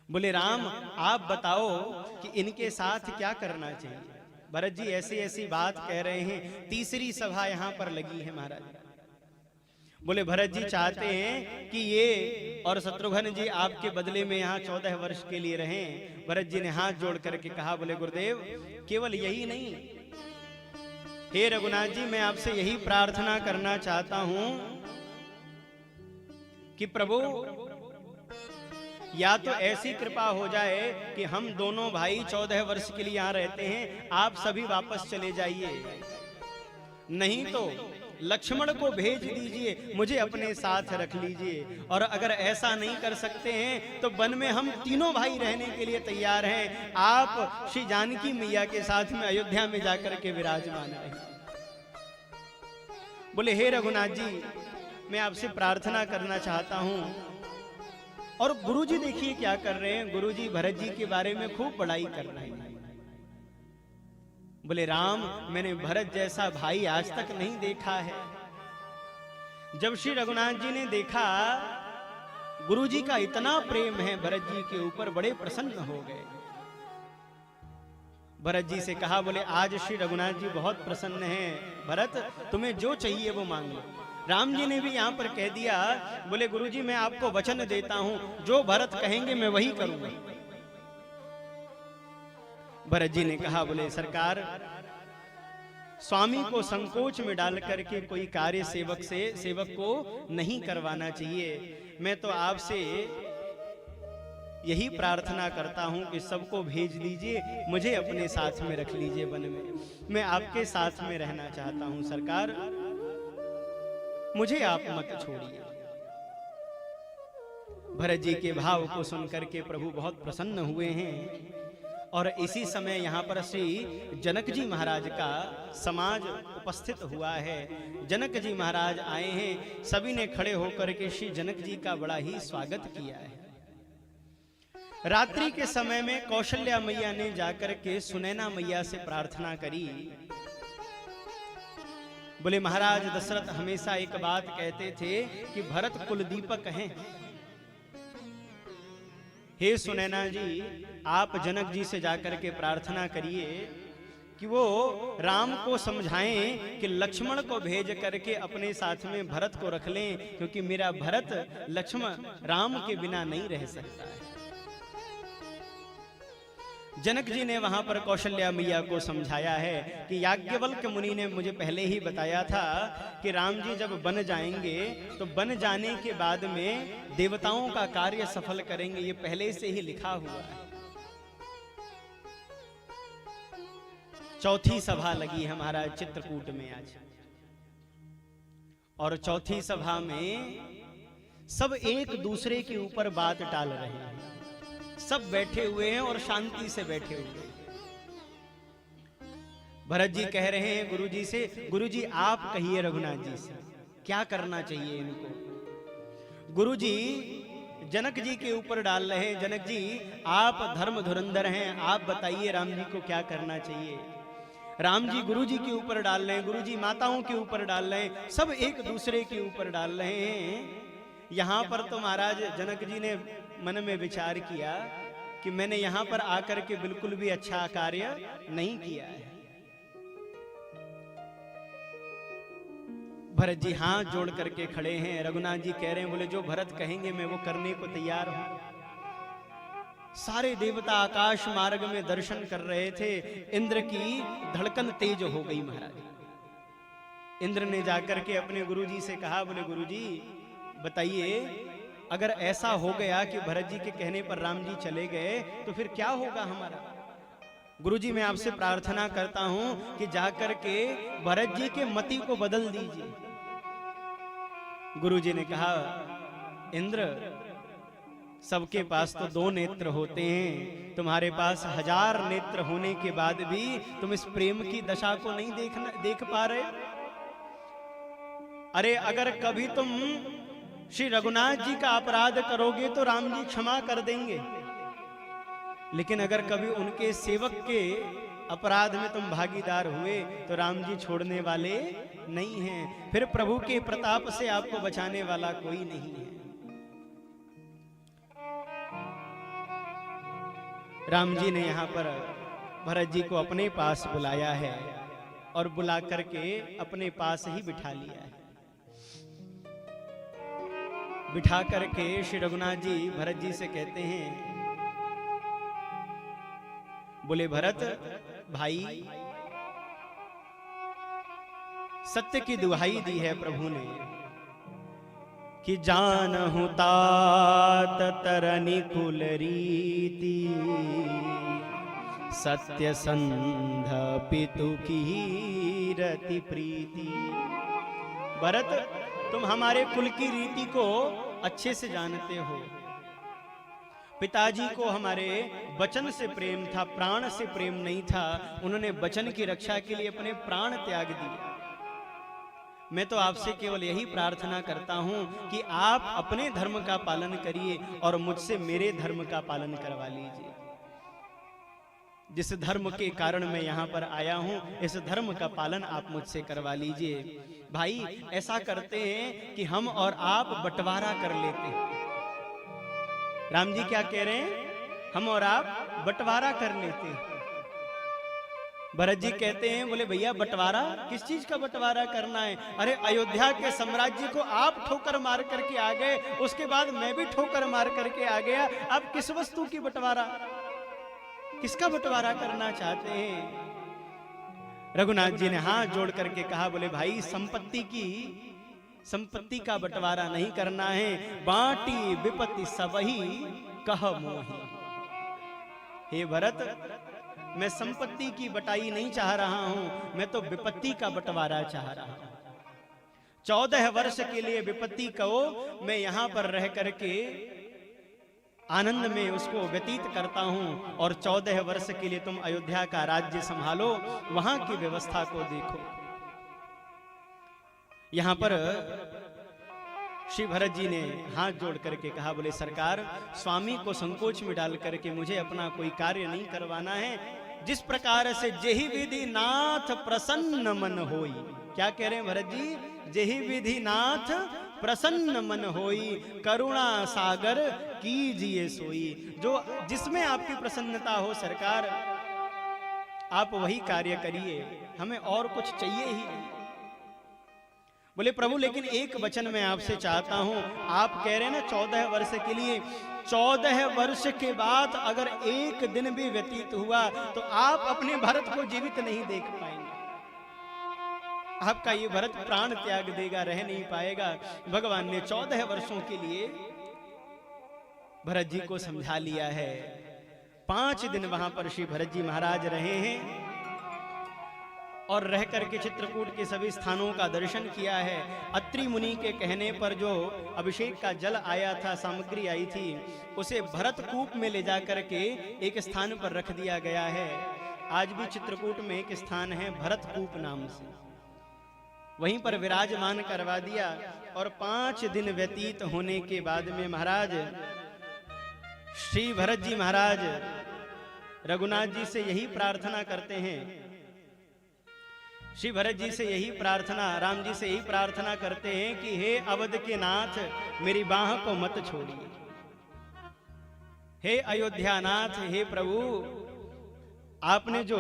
बोले राम आप बताओ कि इनके साथ क्या करना चाहिए। भरत जी ऐसी ऐसी बात कह रहे हैं, तीसरी सभा यहां पर लगी है महाराज। बोले भरत जी चाहते हैं कि ये और शत्रुघ्न जी आपके बदले में यहाँ 14 वर्ष के लिए रहें। भरत जी ने हाथ जोड़ करके कहा, बोले गुरुदेव केवल यही नहीं, हे रघुनाथ जी मैं आपसे यही प्रार्थना करना चाहता हूं कि प्रभु या तो ऐसी कृपा हो जाए कि हम दोनों भाई 14 वर्ष के लिए यहाँ रहते हैं, आप सभी वापस चले जाइए, नहीं तो लक्ष्मण को भेज दीजिए, मुझे अपने साथ रख लीजिए। और अगर ऐसा नहीं कर सकते हैं तो वन में हम तीनों भाई रहने के लिए तैयार हैं, आप श्री जानकी मैया के साथ में अयोध्या में जाकर के विराजमान रहे। बोले हे रघुनाथ जी मैं आपसे प्रार्थना करना चाहता हूं। और गुरुजी देखिए क्या कर रहे हैं, गुरुजी भरत जी के बारे में खूब बड़ाई कर रहे हैं। बोले राम मैंने भरत जैसा भाई आज तक नहीं देखा है। जब श्री रघुनाथ जी ने देखा गुरुजी का इतना प्रेम है भरत जी के ऊपर, बड़े प्रसन्न हो गए। भरत जी से कहा, बोले आज श्री रघुनाथ जी बहुत प्रसन्न हैं, भरत तुम्हें जो चाहिए वो मांग लो। राम जी ने भी यहां पर कह दिया, बोले गुरुजी मैं आपको वचन देता हूं, जो भरत कहेंगे मैं वही करूंगा। भरत जी ने कहा, बोले सरकार स्वामी को संकोच में डाल करके कोई कार्य सेवक को नहीं करवाना चाहिए। मैं तो आपसे यही प्रार्थना करता हूं कि सबको भेज दीजिए, मुझे अपने साथ में रख लीजिए वन में, मैं आपके साथ में रहना चाहता हूं सरकार, मुझे आप मत छोड़िए। भरत जी के भाव को सुनकर के प्रभु बहुत प्रसन्न हुए हैं। और इसी समय यहाँ पर श्री जनक जी महाराज का समाज उपस्थित हुआ है। जनक जी महाराज आए हैं, सभी ने खड़े होकर के श्री जनक जी का बड़ा ही स्वागत किया है। रात्रि के समय में कौशल्या मैया ने जाकर के सुनैना मैया से प्रार्थना करी। बोले महाराज दशरथ हमेशा एक बात कहते थे कि भरत कुल दीपक हैं। हे सुनैना जी आप जनक जी से जाकर के प्रार्थना करिए कि वो राम को समझाएं कि लक्ष्मण को भेज करके अपने साथ में भरत को रख लें, क्योंकि मेरा भरत लक्ष्मण राम के बिना नहीं रह सकता है। जनक जी ने वहां पर कौशल्या मैया को समझाया है कि याज्ञवल्क्य मुनि ने मुझे पहले ही बताया था कि राम जी जब बन जाएंगे तो बन जाने के बाद में देवताओं का कार्य सफल करेंगे, ये पहले से ही लिखा हुआ है। चौथी सभा लगी है महाराज चित्रकूट में आज, और चौथी सभा में सब एक दूसरे के ऊपर बात टाल रहे हैं, सब बैठे हुए हैं और शांति से बैठे हुए हैं। भरत जी कह रहे हैं गुरुजी से, गुरुजी आप कहिए रघुनाथ जी से क्या करना चाहिए इनको। गुरुजी जनक जी के ऊपर डाल रहे हैं, जनक जी आप धर्म धुरंधर हैं, आप बताइए राम जी को क्या करना चाहिए। राम जी गुरु जी के ऊपर डाल रहे हैं, गुरु जी माताओं के ऊपर डाल रहे हैं, सब एक दूसरे के ऊपर डाल रहे हैं। यहाँ पर तो महाराज जनक जी ने मन में विचार किया कि मैंने यहाँ पर आकर के बिल्कुल भी अच्छा कार्य नहीं किया है। भरत जी हाथ जोड़ करके खड़े हैं, रघुनाथ जी कह रहे हैं, बोले जो भरत कहेंगे मैं वो करने को तैयार हूं। सारे देवता आकाश मार्ग में दर्शन कर रहे थे, इंद्र की धड़कन तेज हो गई महाराज। इंद्र ने जाकर के अपने गुरुजी से कहा, बोले गुरुजी बताइए अगर ऐसा हो गया कि भरत जी के कहने पर राम जी चले गए तो फिर क्या होगा हमारा। गुरुजी मैं आपसे प्रार्थना करता हूं कि जाकर के भरत जी के मति को बदल दीजिए। गुरुजी ने कहा, इंद्र सबके पास तो 2 नेत्र होते हैं, तुम्हारे पास 1000 नेत्र होने के बाद भी तुम इस प्रेम की दशा को नहीं देख पा रहे। अरे अगर कभी तुम श्री रघुनाथ जी का अपराध करोगे तो राम जी क्षमा कर देंगे, लेकिन अगर कभी उनके सेवक के अपराध में तुम भागीदार हुए तो राम जी छोड़ने वाले नहीं हैं, फिर प्रभु के प्रताप से आपको बचाने वाला कोई नहीं है। राम जी ने यहाँ पर भरत जी को अपने पास बुलाया है और बुला करके अपने पास ही बिठा लिया है। बिठा करके श्री रघुनाथ जी भरत जी से कहते हैं, बोले भरत भाई, सत्य की दुहाई दी है प्रभु ने कि जानहु तात तरनि कुल रीति, सत्य संध पितु की रति प्रीति। भरत, तुम हमारे कुल की रीति को अच्छे से जानते हो। पिताजी को हमारे वचन से प्रेम था, प्राण से प्रेम नहीं था। उन्होंने वचन की रक्षा के लिए अपने प्राण त्याग दिए। मैं तो आपसे केवल यही प्रार्थना करता हूं कि आप अपने धर्म का पालन करिए और मुझसे मेरे धर्म का पालन करवा लीजिए। जिस धर्म के कारण मैं यहाँ पर आया हूं, इस धर्म का पालन आप मुझसे करवा लीजिए। भाई, ऐसा करते हैं कि हम और आप बंटवारा कर लेते हैं। राम जी क्या कह रहे हैं? हम और आप बंटवारा कर लेते हैं। भरत जी कहते हैं, बोले भैया बंटवारा, किस चीज का बंटवारा करना है? अरे अयोध्या के साम्राज्य को आप ठोकर मार करके आ गए, उसके बाद मैं भी ठोकर मार करके आ गया। अब किस वस्तु की बंटवारा, किसका बंटवारा करना चाहते हैं? रघुनाथ जी ने हाथ जोड़ करके कहा, बोले भाई संपत्ति का बंटवारा नहीं करना है। बांटी विपत्ति सबही कह मोही। हे भरत, मैं संपत्ति की बटाई नहीं चाह रहा हूं, मैं तो विपत्ति का बंटवारा चाह रहा हूं। 14 वर्ष के लिए विपत्ति को मैं यहां पर रह करके आनंद में उसको व्यतीत करता हूं, और 14 वर्ष के लिए तुम अयोध्या का राज्य संभालो, वहां की व्यवस्था को देखो। यहां पर श्री भरत जी ने हाथ जोड़ करके कहा, बोले सरकार, स्वामी को संकोच में डाल करके मुझे अपना कोई कार्य नहीं करवाना है। जिस प्रकार से जेहि विधि नाथ प्रसन्न मन होई। क्या कह रहे हैं भरत जी? जेहि विधि नाथ प्रसन्न मन होई, करुणा सागर कीजिए सोई। जो जिसमें आपकी प्रसन्नता हो सरकार, आप वही कार्य करिए, हमें और कुछ चाहिए ही नहीं। बोले प्रभु, लेकिन एक वचन मैं आपसे चाहता हूं। आप कह रहे हैं ना 14 वर्ष के लिए, 14 वर्ष के बाद अगर एक दिन भी व्यतीत हुआ तो आप अपने भरत को जीवित नहीं देख पाएंगे। आपका ये भरत प्राण त्याग देगा, रह नहीं पाएगा। भगवान ने 14 वर्षों के लिए भरत जी को समझा लिया है। 5 दिन वहां पर श्री भरत जी महाराज रहे हैं और रह करके चित्रकूट के सभी स्थानों का दर्शन किया है। अत्रि मुनि के कहने पर जो अभिषेक का जल आया था, सामग्री आई थी, उसे भरत कूप में ले जाकर के एक स्थान पर रख दिया गया है। आज भी चित्रकूट में एक स्थान है भरत कूप नाम से, वहीं पर विराजमान करवा दिया। और 5 दिन व्यतीत होने के बाद में महाराज श्री भरत जी महाराज रघुनाथ जी से यही प्रार्थना करते हैं, श्री भरत जी से यही प्रार्थना, राम जी से यही प्रार्थना करते हैं कि हे अवध के नाथ, मेरी बाह को मत छोड़िए। हे अयोध्या नाथ, हे प्रभु, आपने जो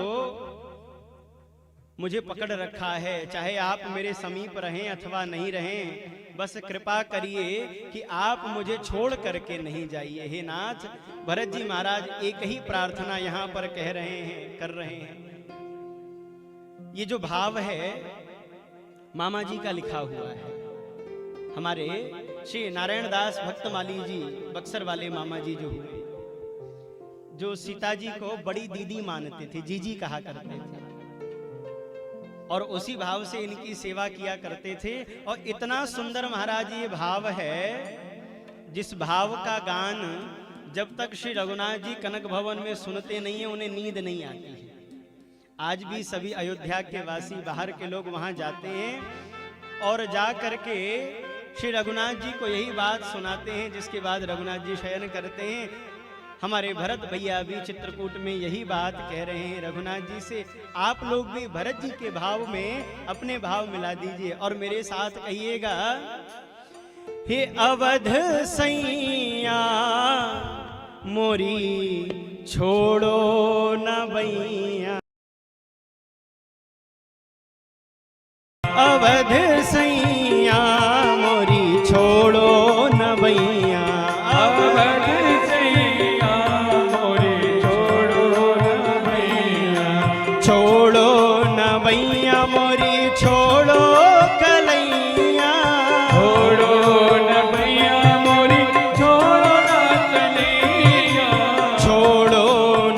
मुझे पकड़ रखा है, चाहे आप मेरे समीप रहें अथवा नहीं रहें, बस कृपा करिए कि आप मुझे छोड़ करके नहीं जाइए। हे नाथ, भरत जी महाराज एक ही प्रार्थना यहाँ पर कह रहे हैं, कर रहे हैं। ये जो भाव है मामा जी का लिखा हुआ है। हमारे श्री नारायण दास भक्तमाली जी, बक्सर वाले मामा जी जो हुए, जो सीता जी को बड़ी दीदी मानते थे, जीजी कहा करते थे, और उसी भाव से इनकी सेवा किया करते थे। और इतना सुंदर महाराज ये भाव है, जिस भाव का गान जब तक श्री रघुनाथ जी कनक भवन में सुनते नहीं है, उन्हें नींद नहीं आती है। आज भी सभी अयोध्या के वासी, बाहर के लोग वहां जाते हैं और जा करके श्री रघुनाथ जी को यही बात सुनाते हैं, जिसके बाद रघुनाथ जी शयन करते हैं। हमारे भरत भैया भी चित्रकूट में यही बात कह रहे हैं रघुनाथ जी से, आप लोग भी भरत जी के भाव में अपने भाव मिला दीजिए और मेरे साथ कहिएगा, हे अवध सैया मोरी छोड़ो न भैया। अवध सैया मोरी छोड़ो न भैया। अवध सैया मोरी छोड़ो न भैया। छोड़ो न भैया मोरी छोड़ो कलैया। छोड़ो न भैया मोरी छोड़ो न कन्हैया। छोड़ो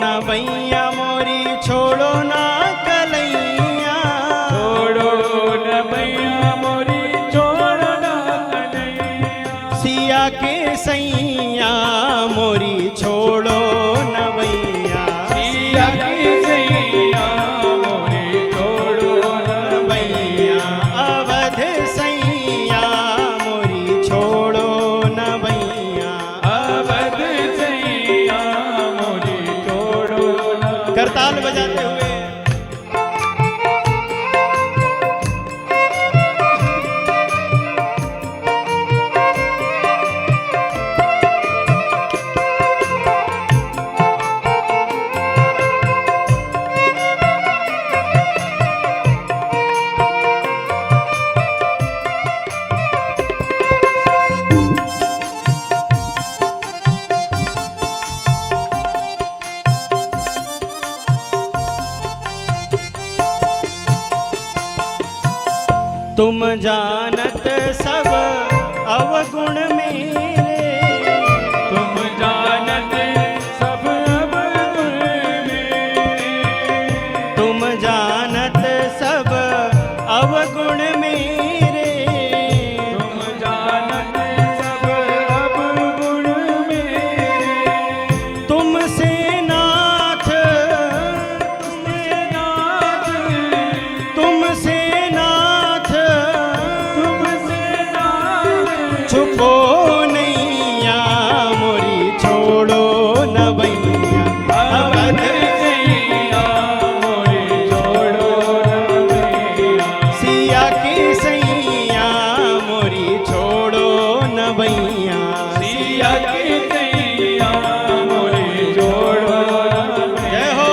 न भैया मोरी छोड़ो न कलैया। छोड़ो न भैया मोरी छोड़ो न कन्हैया। सिया के सैया मोरी छोड़ो न भैया। सिया की सैया मोरी छोड़ो न भैया। अवध सैया मोरी छोड़ो न भैया। अवध सैया मोरी छोड़ो न। करताल बजाते हुए तुम जानत सब अवगुण मेरे। तुम जानत सब अवगुण मेरे। तुम जानत सब अवगुण मेरे। तुम जानत सब अवगुण मेरे। तुमसे नाथ तुमसे नाथ। तुमसे नाथ तुमसे नाथ। छुपो नैया मोरी छोड़ो न भैया। अवध सैया मोरी छोड़ो न भैया। सिया की सैया मोरी छोड़ो न भैया। सिया की सैया मोरी छोड़ो न भैया। जय हो।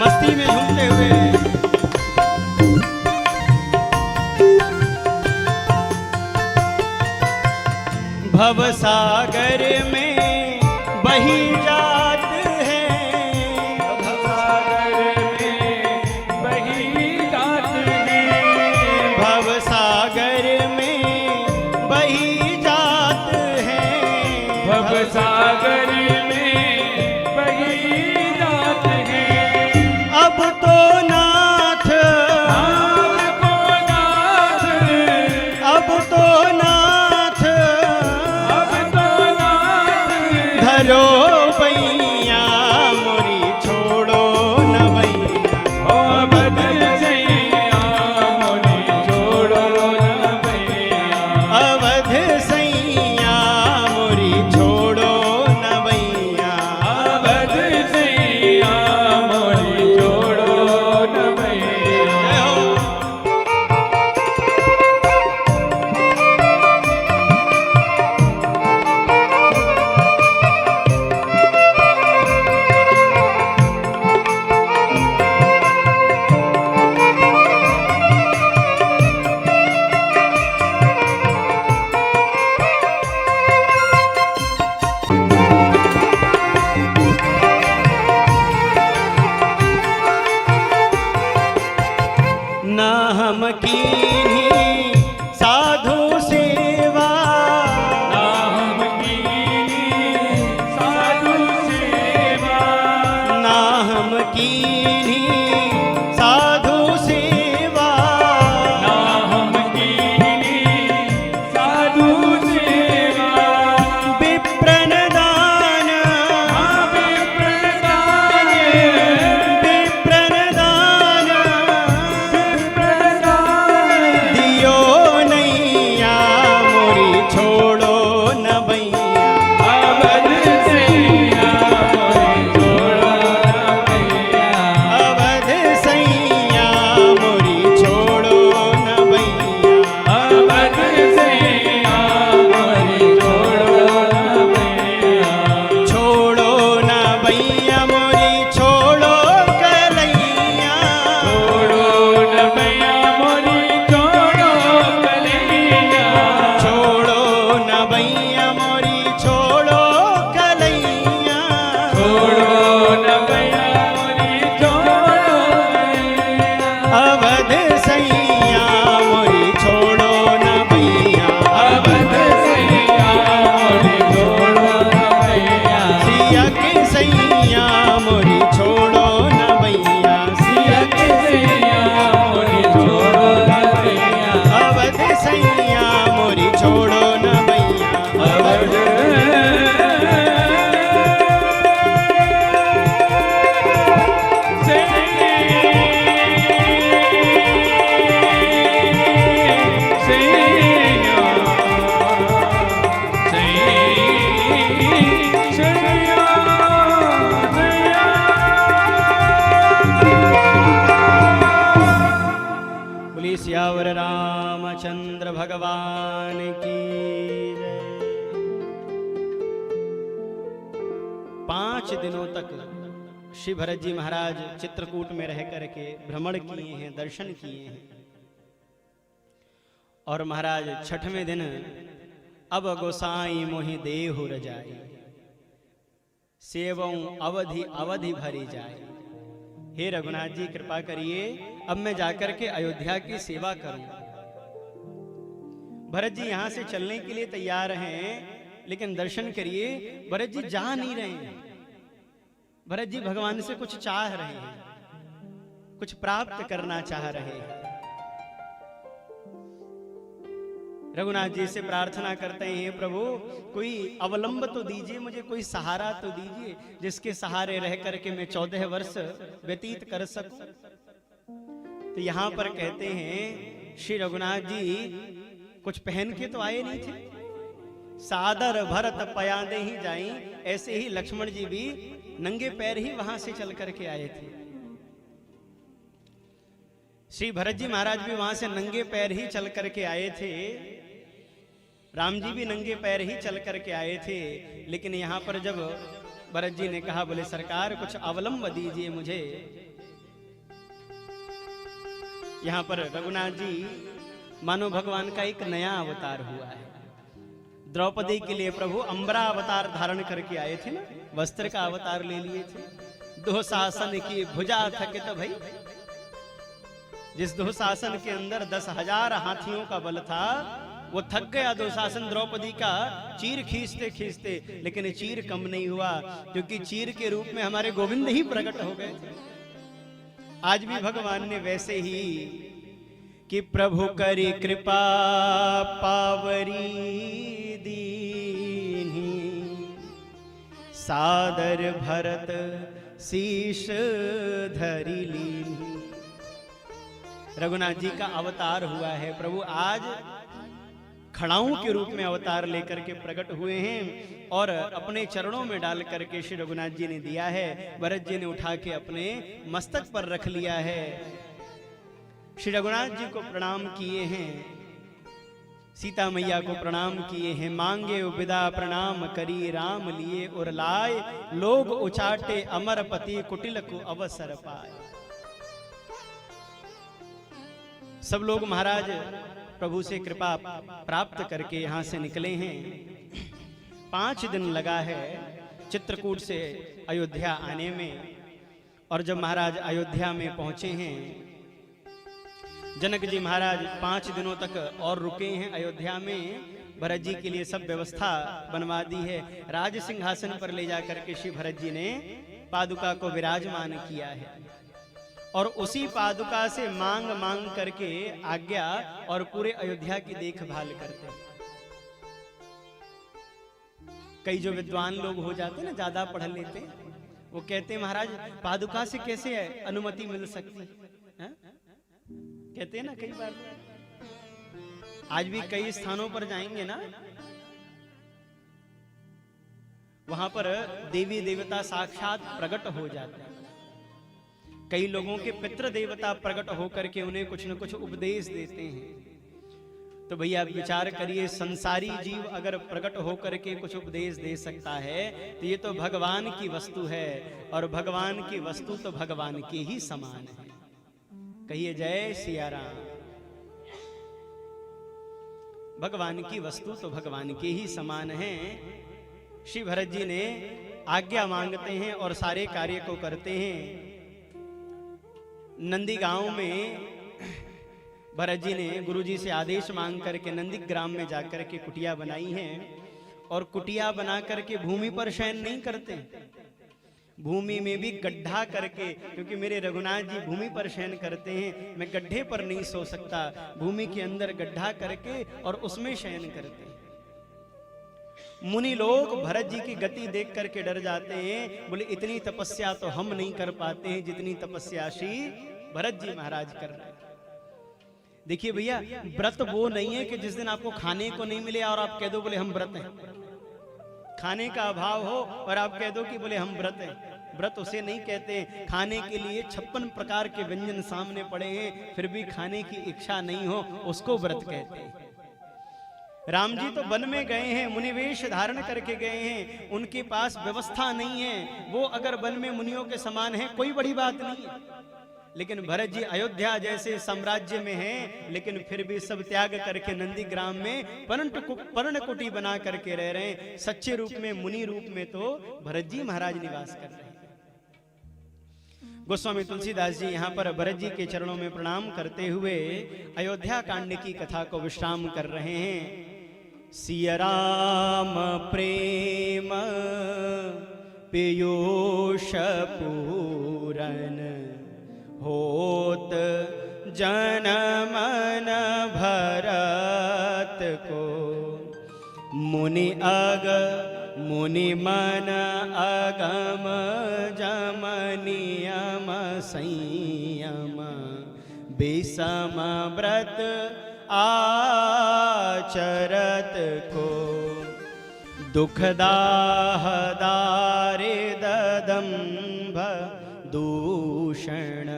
मस्ती में झूमते हुए भव सागर में बही जात है। सागर में बही जात है। भव सागर में बही जात है। भव सागर में बही जात है। अब तो नाथ आपको नाथ। अब तो नाथ अब तो नाथ। धरो भैया मोरी छोड़ो न भैया। अवध सैया मोरी छोड़ो न भैया। अवध सैया मोरी छोड़ो न भैया। अवध सैया मोरी छोड़ो न भैया। जय हो। की जय। 5 दिनों तक श्री भरत जी महाराज चित्रकूट में रह करके भ्रमण किए हैं, दर्शन किए हैं। और महाराज 6वें दिन अब गोसाई मोहि देहु रजाई, सेवऊं अवधि अवधि भरी जाए। हे रघुनाथ जी कृपा करिए, अब मैं जाकर के अयोध्या की सेवा करूं। भरत जी यहां से चलने के लिए तैयार हैं, लेकिन दर्शन करिए भरत जी जा नहीं रहे हैं। भरत जी भगवान से कुछ चाह रहे हैं, कुछ प्राप्त करना चाह रहे हैं। रघुनाथ जी से प्रार्थना करते हैं, प्रभु कोई अवलंब तो दीजिए, मुझे कोई सहारा तो दीजिए, जिसके सहारे रह करके मैं 14 वर्ष व्यतीत कर सकूं। तो यहां पर कहते हैं श्री रघुनाथ जी कुछ पहन के तो आए नहीं थे, सादर भरत पयादे ही जाई। ऐसे ही लक्ष्मण जी भी नंगे पैर ही वहां से चल करके आए थे। श्री भरत जी महाराज भी वहां से नंगे पैर ही चल करके आए थे, राम जी भी नंगे पैर ही चल करके आए थे। लेकिन यहां पर जब भरत जी ने कहा, बोले सरकार कुछ अवलंब दीजिए मुझे। यहां पर रघुनाथ जी मानो भगवान का एक नया अवतार हुआ है। द्रौपदी के लिए प्रभु अंबरा अवतार धारण करके आए थे ना, वस्त्र का अवतार ले लिए थे। दुशासन की भुजा थकित भई, जिस दुशासन के अंदर 10,000 हाथियों का बल था, वो थक गया दुशासन द्रौपदी का चीर खींचते खींचते। लेकिन चीर कम नहीं हुआ, क्योंकि चीर के रूप में हमारे गोविंद ही प्रकट हो गए थे। आज भी भगवान ने वैसे ही कि प्रभु करी कृपा पावरी दीन्ही, सादर भरत शीश धरि लीन्ही। रघुनाथ जी का अवतार हुआ है प्रभु, आज खड़ाऊं के रूप में अवतार लेकर के प्रकट हुए हैं और अपने चरणों में डाल करके श्री रघुनाथ जी ने दिया है। भरत जी ने उठा के अपने मस्तक पर रख लिया है। श्री रघुनाथ जी को प्रणाम किए हैं, सीता मैया को प्रणाम किए हैं। मांगे विदा प्रणाम करी राम लिए, और लाए लोग उचाटे अमरपति कुटिल को अवसर पाए। सब लोग महाराज प्रभु से कृपा प्राप्त करके यहां से निकले हैं। 5 दिन लगा है चित्रकूट से अयोध्या आने में। और जब महाराज अयोध्या में पहुंचे हैं, जनक जी महाराज 5 दिनों तक और रुके हैं अयोध्या में। भरत जी के लिए सब व्यवस्था बनवा दी है। राज सिंहासन पर ले जाकर के श्री भरत जी ने पादुका को विराजमान किया है, और उसी पादुका से मांग मांग करके आज्ञा और पूरे अयोध्या की देखभाल करते हैं। कई जो विद्वान लोग हो जाते हैं ना, ज्यादा पढ़ लेते हैं, वो कहते हैं महाराज पादुका से कैसे अनुमति मिल सकती है? कहते हैं ना कई बार। आज भी कई स्थानों पर जाएंगे ना, वहां पर देवी देवता साक्षात प्रकट हो जाते हैं। कई लोगों के पितृ देवता प्रकट होकर के उन्हें कुछ न कुछ उपदेश देते हैं। तो भैया विचार करिए, संसारी जीव अगर प्रकट होकर के कुछ उपदेश दे सकता है, तो ये तो भगवान की वस्तु है, और भगवान की वस्तु तो भगवान के ही समान है। कहिए जय सिया राम। भगवान की वस्तु तो भगवान के ही समान है। श्री भरत जी ने आज्ञा मांगते हैं और सारे कार्य को करते हैं। नंदी गांव में भरत जी ने गुरुजी से आदेश मांग करके नंदी ग्राम में जाकर के कुटिया बनाई है। और कुटिया बना करके भूमि पर शयन नहीं करते, भूमि में भी गड्ढा करके, क्योंकि मेरे रघुनाथ जी भूमि पर शयन करते हैं, मैं गड्ढे पर नहीं सो सकता। भूमि के अंदर गड्ढा करके और उसमें शयन करते हैं। मुनि लोग भरत जी की गति देख करके डर जाते हैं, बोले इतनी तपस्या तो हम नहीं कर पाते हैं जितनी तपस्या श्री भरत जी महाराज कर रहे हैं। देखिए भैया, व्रत वो नहीं है कि जिस दिन आपको खाने को नहीं मिले और आप कह दो बोले हम व्रत हैं। खाने का अभाव हो और आप कह दो कि बोले हम व्रत हैं। व्रत उसे नहीं कहते, खाने के लिए 56 प्रकार के व्यंजन सामने पड़े हैं, फिर भी खाने की इच्छा नहीं हो, उसको व्रत कहते हैं। राम जी तो वन में गए हैं, मुनिवेश धारण करके गए हैं, उनके पास व्यवस्था नहीं है, वो अगर वन में मुनियों के समान है कोई बड़ी बात नहीं है। लेकिन भरत जी अयोध्या जैसे साम्राज्य में हैं, लेकिन फिर भी सब त्याग करके नंदीग्राम में पर्णकुटी बना करके रह रहे हैं। सच्चे रूप में, मुनि रूप में तो भरत जी महाराज निवास कर रहे हैं। गोस्वामी तुलसीदास जी यहाँ पर भरत जी के चरणों में प्रणाम करते हुए अयोध्या कांड की कथा को विश्राम कर रहे हैं। सिया राम प्रेम पीयूष पूरन होत जन मन भरत को, मुनि मुनि मन अगम जम नियम संयम, विषम व्रत आचरत को, दुखदाह दारिद दंभ दूषण,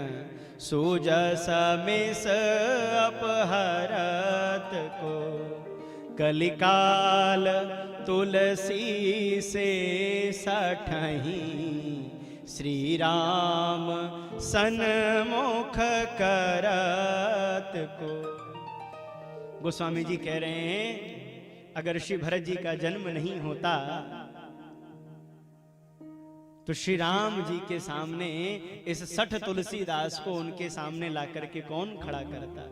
सुजस मिस अपहरत को, कलिकाल तुलसी से सठही, श्री राम सन्मुख करत को। गोस्वामी जी कह रहे हैं अगर श्री भरत जी का जन्म नहीं होता तो श्री राम जी के सामने इस सठ तुलसीदास को उनके सामने ला करके कौन खड़ा करता।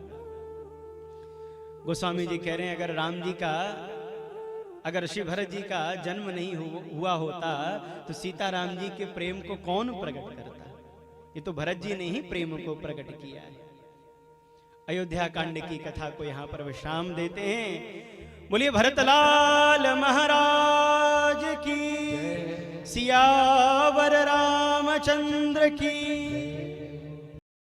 गोस्वामी जी कह रहे हैं अगर श्री भरत जी का जन्म नहीं हुआ होता तो सीताराम जी के प्रेम को कौन प्रकट करता। ये तो भरत जी ने ही प्रेम को प्रकट किया है। अयोध्या कांड की कथा को यहाँ पर विश्राम देते हैं। बोलिए भरतलाल महाराज की, सियावर रामचंद्र की।